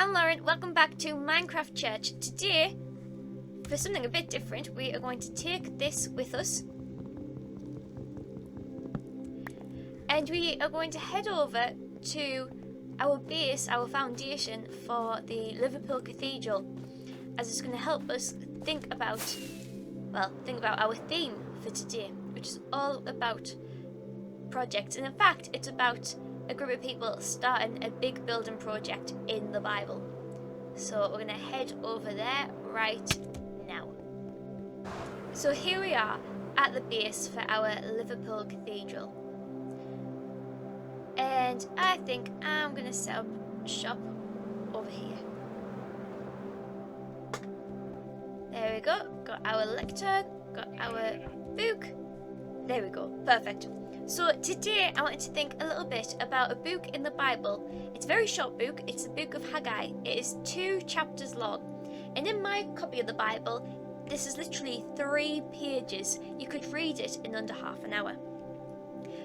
I'm Lauren, welcome back to Minecraft Church. Today, for something a bit different, we are going to take this with us. And we are going to head over to our base, our foundation for the Liverpool Cathedral, as it's going to help us think about our theme for today, which is all about projects. And in fact, it's about a group of people starting a big building project in the Bible. So we're going to head over there right now. So here we are at the base for our Liverpool Cathedral. And I think I'm going to set up shop over here. There we go. Got our lectern, got our book. There we go. Perfect. So today I wanted to think a little bit about a book in the Bible. It's a very short book. It's the book of Haggi. It is 2 chapters long. And in my copy of the Bible, this is literally 3 pages. You could read it in under half an hour.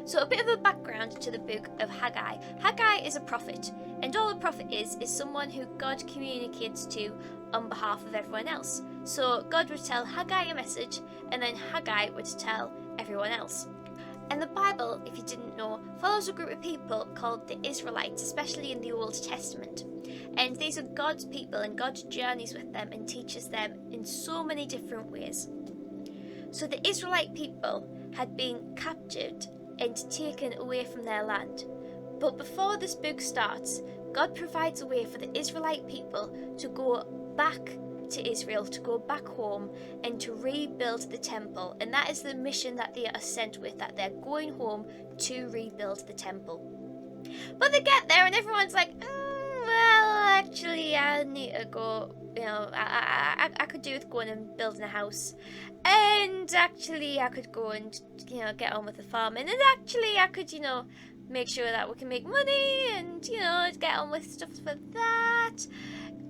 So a bit of a background to the book of Haggi. Haggi is a prophet, and all a prophet is someone who God communicates to on behalf of everyone else. So God would tell Haggi a message, and then Haggi would tell everyone else. And the Bible, if you didn't know, follows a group of people called the Israelites, especially in the Old Testament. And these are God's people, and God journeys with them and teaches them in so many different ways. So the Israelite people had been captured and taken away from their land. But before this book starts, God provides a way for the Israelite people to go back to Israel, to go back home and to rebuild the temple. And that is the mission that they are sent with, that they're going home to rebuild the temple. But they get there and everyone's like, well, actually I need to go, I could do with going and building a house. And actually I could go and, get on with the farming. And actually I could, make sure that we can make money and, get on with stuff for that.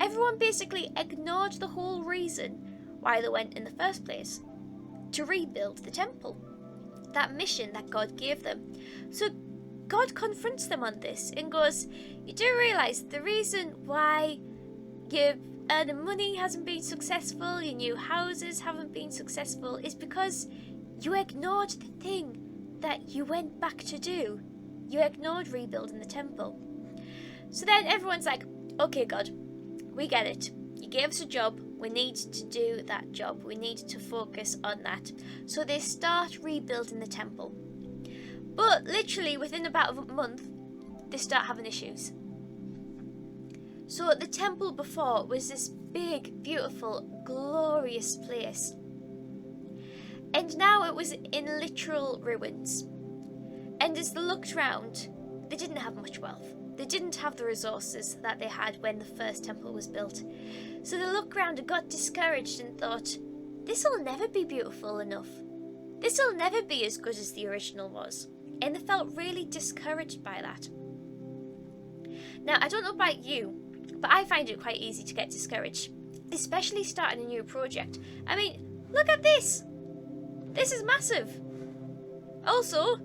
Everyone basically ignored the whole reason why they went in the first place, to rebuild the temple, that mission that God gave them. So God confronts them on this and goes, you do realise the reason why your earning money hasn't been successful, your new houses haven't been successful, is because you ignored the thing that you went back to do. You ignored rebuilding the temple. So then everyone's like, okay, God, we get it. You gave us a job. We need to do that job. We need to focus on that. So they start rebuilding the temple. But literally within about a month, they start having issues. So the temple before was this big, beautiful, glorious place. And now it was in literal ruins. And as they looked round, they didn't have much wealth. They didn't have the resources that they had when the first temple was built. So they looked around and got discouraged and thought, this will never be beautiful enough. This will never be as good as the original was. And they felt really discouraged by that. Now, I don't know about you, but I find it quite easy to get discouraged, especially starting a new project. I mean, look at this. This is massive. Also,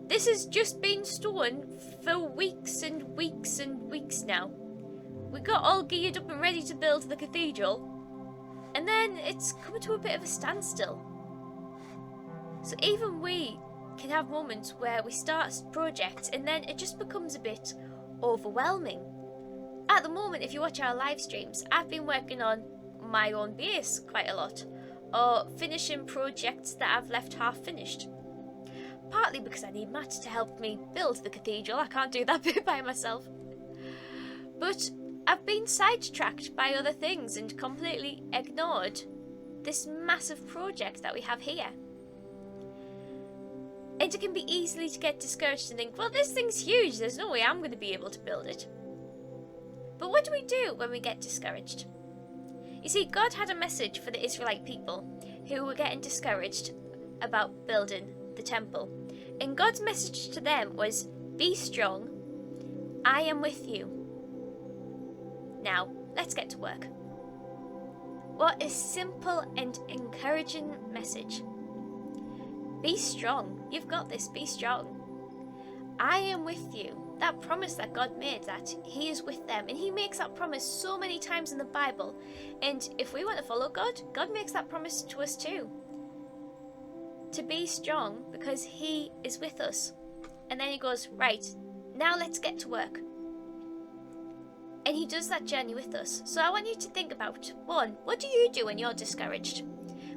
this has just been stolen for weeks and weeks and weeks now. We got all geared up and ready to build the cathedral, and then it's coming to a bit of a standstill. So even we can have moments where we start projects and then it just becomes a bit overwhelming. At the moment, if you watch our live streams, I've been working on my own base quite a lot, or finishing projects that I've left half finished. Partly because I need Matt to help me build the cathedral. I can't do that bit by myself. But I've been sidetracked by other things and completely ignored this massive project that we have here. And it can be easily to get discouraged and think, well, this thing's huge. There's no way I'm going to be able to build it. But what do we do when we get discouraged? You see, God had a message for the Israelite people who were getting discouraged about building the temple. And God's message to them was, be strong, I am with you. Now, let's get to work. What a simple and encouraging message. Be strong. You've got this. Be strong. I am with you. that promise that God made, that he is with them, and he makes that promise so many times in the Bible. And if we want to follow God, God makes that promise to us too, to be strong because he is with us. And then he goes, right, now let's get to work. And he does that journey with us. So I want you to think about, one, what do you do when you're discouraged?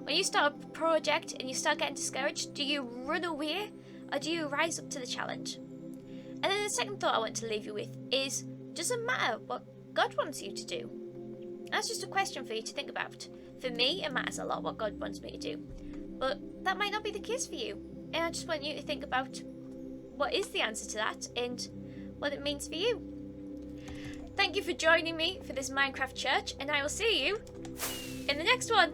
When you start a project and you start getting discouraged, do you run away or do you rise up to the challenge? And then the second thought I want to leave you with is, doesn't matter what God wants you to do. That's just a question for you to think about. For me, it matters a lot what God wants me to do. But that might not be the case for you. And I just want you to think about what is the answer to that and what it means for you. Thank you for joining me for this Minecraft church, and I will see you in the next one.